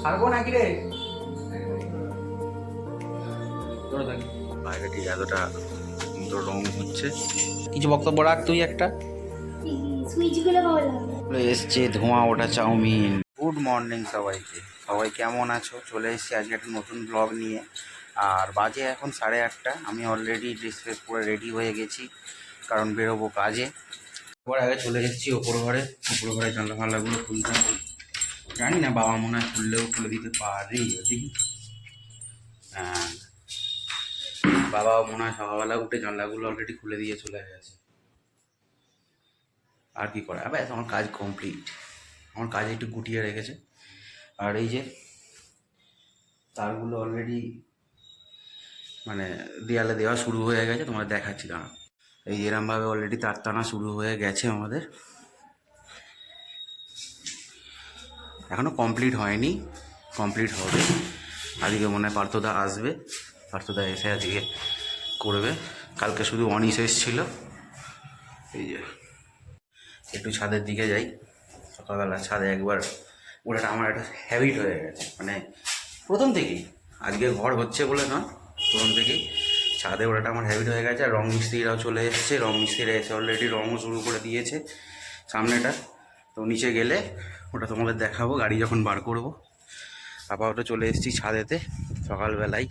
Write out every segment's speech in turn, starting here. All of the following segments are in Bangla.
ছাড়বো নাকি রে? বাইরে ঠিক এতটা রং হচ্ছে। কিছু বক্তব্য রাখ তুই একটা। এসছে ধোঁয়া ওটা চাউমিন। গুড মর্নিং সবাইকে, সবাই কেমন আছো? চলে এসেছি আজকে একটা নতুন ব্লগ নিয়ে। আর বাজে এখন 8:30। আমি অলরেডি ড্রেস ফ্রেস পরে রেডি হয়ে গেছি, কারণ বেরোবো কাজে। পরে আগে চলে এসেছি ওপর ঘরে জানলা ফানলাগুলো খুলতে হবে। জানি না, বাবা মনে হয় খুললেও খুলে দিতে পারি। দেখি, হ্যাঁ বাবা মনে হয় সকালবেলা উঠে জানলাগুলো অলরেডি খুলে দিয়ে চলে গেছে। আর কি করে, আবার আমার কাজ কমপ্লিট, আমার কাজ একটু গুটিয়ে রেখেছে। আর এই যে তারগুলো অলরেডি মানে দেয়ালে দেওয়া শুরু হয়ে গেছে, তোমাদের দেখাচ্ছি দাঁড়া। এই এরমভাবে অলরেডি তার টানা শুরু হয়ে গেছে আমাদের, এখনও কমপ্লিট হয়নি, কমপ্লিট হবে। আজকে মনে হয় পার্থদা আসবে, পার্থদা এসে আজকে করবে। কালকে শুধু অনিশ এসেছিল। এই যে একটু ছাদের দিকে যাই, সকালবেলা ছাদে একবার ওটা আমার একটা হ্যাবিট হয়ে গেছে, মানে প্রথম থেকেই, আজকে ঘর হচ্ছে বলে না, প্রথম থেকেই ছাদে ওটা আমার হ্যাবিট হয়ে গেছে। আর রং মিস্ত্রিরাও চলে এসছে, রং মিস্ত্রিরা এসে অলরেডি রঙও শুরু করে দিয়েছে সামনেটা। তো নিচে গেলে ওটা তোমাদের দেখাবো গাড়ি যখন বার করবো। আপাতত চলে এসেছি ছাদেতে, সকালবেলায়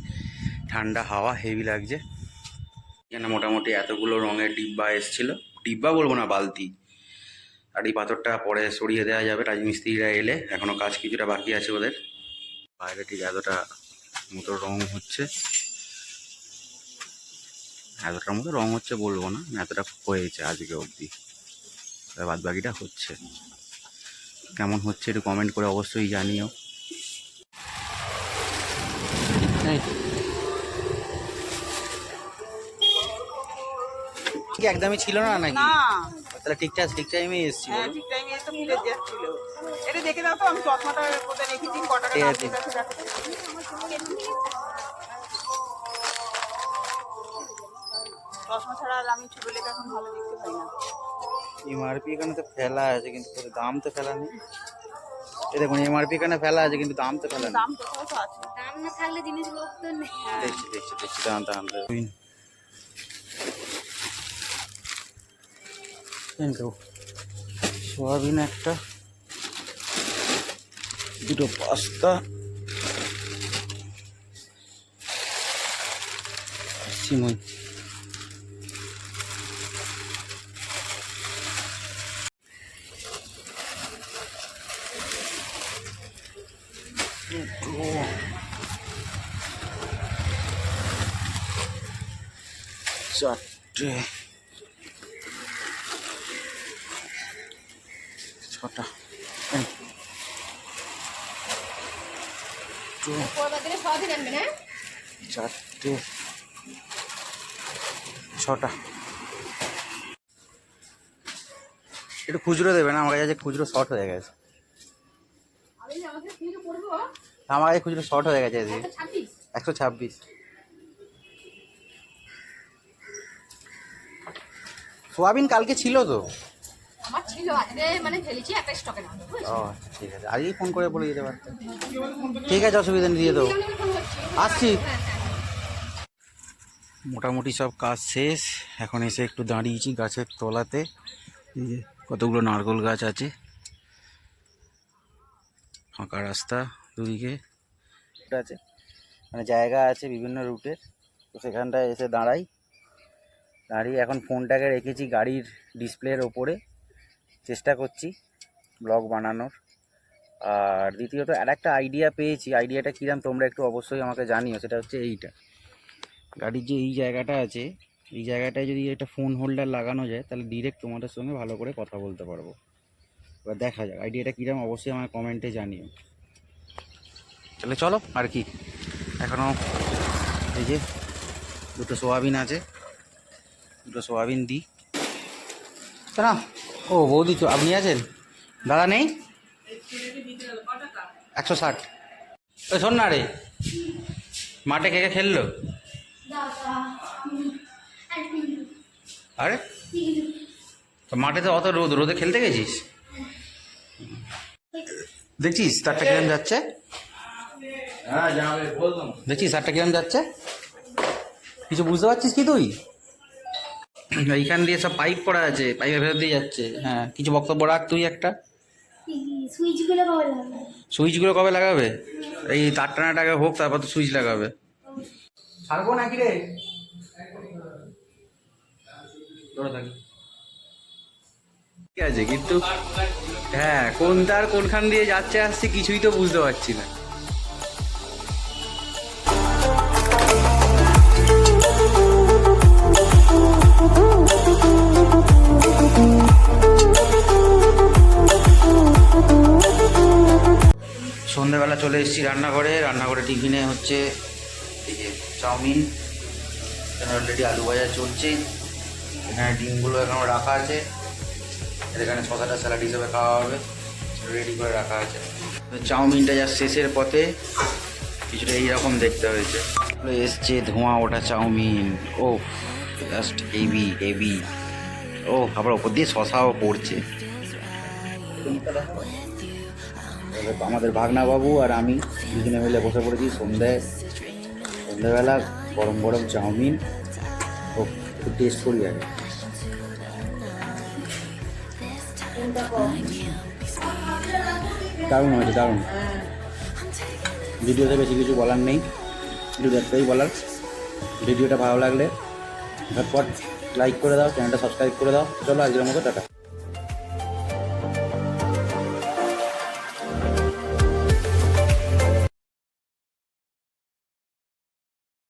ঠান্ডা হাওয়া হেভি লাগছে। এখানে মোটামুটি এতগুলো রঙের ডিব্বা এসেছিলো, ডিব্বা বলবো না, বালতি। আর এই পাথরটা পরে সরিয়ে দেওয়া যাবে রাজমিস্ত্রিরা এলে, এখনও কাজ কিছুটা বাকি আছে ওদের। বাইরে ঠিক এতটা মতো রং হচ্ছে, এতটার মতো রং হচ্ছে বলবো না, এতটা হয়েছে আজকে অবধি, বাদ বাকিটা হচ্ছে। কেমন হচ্ছে একটু কমেন্ট করে অবশ্যই জানিও। একদমই ছিল না নাকি? তাহলে ঠিক টাইমে এসেছি। হ্যাঁ, ঠিক টাইমে এসে ফুলে যাচ্ছিল। এটা দেখে দাও তো, আমি চশমাটা কোথায় রেখেছি, কটা টাকা আছে দেখো। চশমা ছাড়া আর আমি ছোট লেখা এখন ভালো দেখতে পাই না। এমআরপি এখানে তো ফেলা আছে, কিন্তু দাম তো ফেলা নেই। এই দেখুন, এমআরপি এখানে ফেলা আছে কিন্তু দাম তো ফেলা নেই। দাম কোথাও তো আছে, দাম না থাকলে জিনিসগুলো তো নেই। দেখছি দাম সোয়াবিন একটা, দুটো পাস্তা, সিমই। চারটে, ছটা, চারটে, ছটা। একটু খুচরো দেবে না? আমার কাছে খুচরো শর্ট হয়ে গেছে, আমার কাছে খুচরো শর্ট হয়ে গেছে। 126। সোয়াবিন কালকে ছিল তো আমার ছিল, আজকে মানে ফেলেছি একটা স্টকে না। ও ঠিক আছে, আজকেই ফোন করে বলে দিতে পারতেন। ঠিক আছে, অসুবিধা নেই, দিয়ে দেবো, আসছি। মোটামুটি সব কাজ শেষ, এখন এসে একটু দাঁড়িয়েছি গাছের তলাতে। এই যে কতগুলো নারকেল গাছ আছে, ফাঁকা রাস্তা দুদিকে আছে, মানে জায়গা আছে বিভিন্ন রুটের। তো সেখানটায় এসে দাঁড়িয়ে এখন ফোনটাকে রেখেছি গাড়ির ডিসপ্লের ওপরে, চেষ্টা করছি ব্লগ বানানোর। আর দ্বিতীয়ত আর একটা আইডিয়া পেয়েছি, আইডিয়াটা কীরকম তোমরা একটু অবশ্যই আমাকে জানিও। সেটা হচ্ছে এইটা, গাড়ির যে এই জায়গাটা আছে, এই জায়গাটায় যদি একটা ফোন হোল্ডার লাগানো যায়, তাহলে ডিরেক্ট তোমাদের সঙ্গে ভালো করে কথা বলতে পারবো। এবার দেখা যাক আইডিয়াটা কীরকম, অবশ্যই আমার কমেন্টে জানিও। তাহলে চলো, আর কি, এখনও এই যে দুটো সোয়াবিন আছে, দুটো সোয়াবিন দিই না। ও বৌদি, তো আপনি আছেন? দাদা নেই? 160। ওই শোন না রে, মাঠে কে কে খেললো? আরে মাঠে তো অত রোদে খেলতে গেছিস? দেখছিস তারটা কিরম যাচ্ছে? দেখছিস শার্টটা কিরম যাচ্ছে? কিছু বুঝতে পারছিস কি তুই? এইখান দিয়ে সব পাইপ পড়া আছে, পাইপের ভেতর দিয়ে যাচ্ছে। হ্যাঁ, কিছু বক্তব্য রাখ তুই একটা। সুইচগুলো কবে লাগাবে? সুইচগুলো কবে লাগাবে? এই তার টানাটাকে হোক, তারপর তো সুইচ লাগাবে। ছাড়বো নাকি রে? ঠিক আছে, কিন্তু হ্যাঁ, কোন তার কোনখান দিয়ে যাচ্ছে আসছে কিছুই তো বুঝতে পারছি না। সন্ধ্যেবেলা চলে এসেছি রান্নাঘরে টিফিনে হচ্ছে এই যে চাউমিন, এখানে অলরেডি আলু ভাজা চলছে, এখানে ডিমগুলো এখনও রাখা আছে, এখানে 6-7টা স্যালাড হিসেবে খাওয়া হবে, রেডি করে রাখা আছে। চাউমিনটা যা শেষের পথে কিছুটা এইরকম দেখতে হয়েছে, এসছে ধোঁয়া ওঠা চাউমিন। ও জাস্ট হেভি। ও আবার ওপর দিয়ে শশাও পড়ছে। আমাদের ভাগনাবাবু আর আমি দুজনে মিলে বসে পড়েছি সন্ধ্যাবেলা গরম চাউমিন। ও একটু টেস্ট করি আগে। দারুণ হয়েছে, দারুণ। ভিডিওতে বেশি কিছু বলার নেই, শুধু একটাই বলার, ভিডিওটা ভালো লাগলে ঝটপট লাইক করে দাও, চ্যানেলটা সাবস্ক্রাইব করে দাও। চলো আজকের মতো টাটা।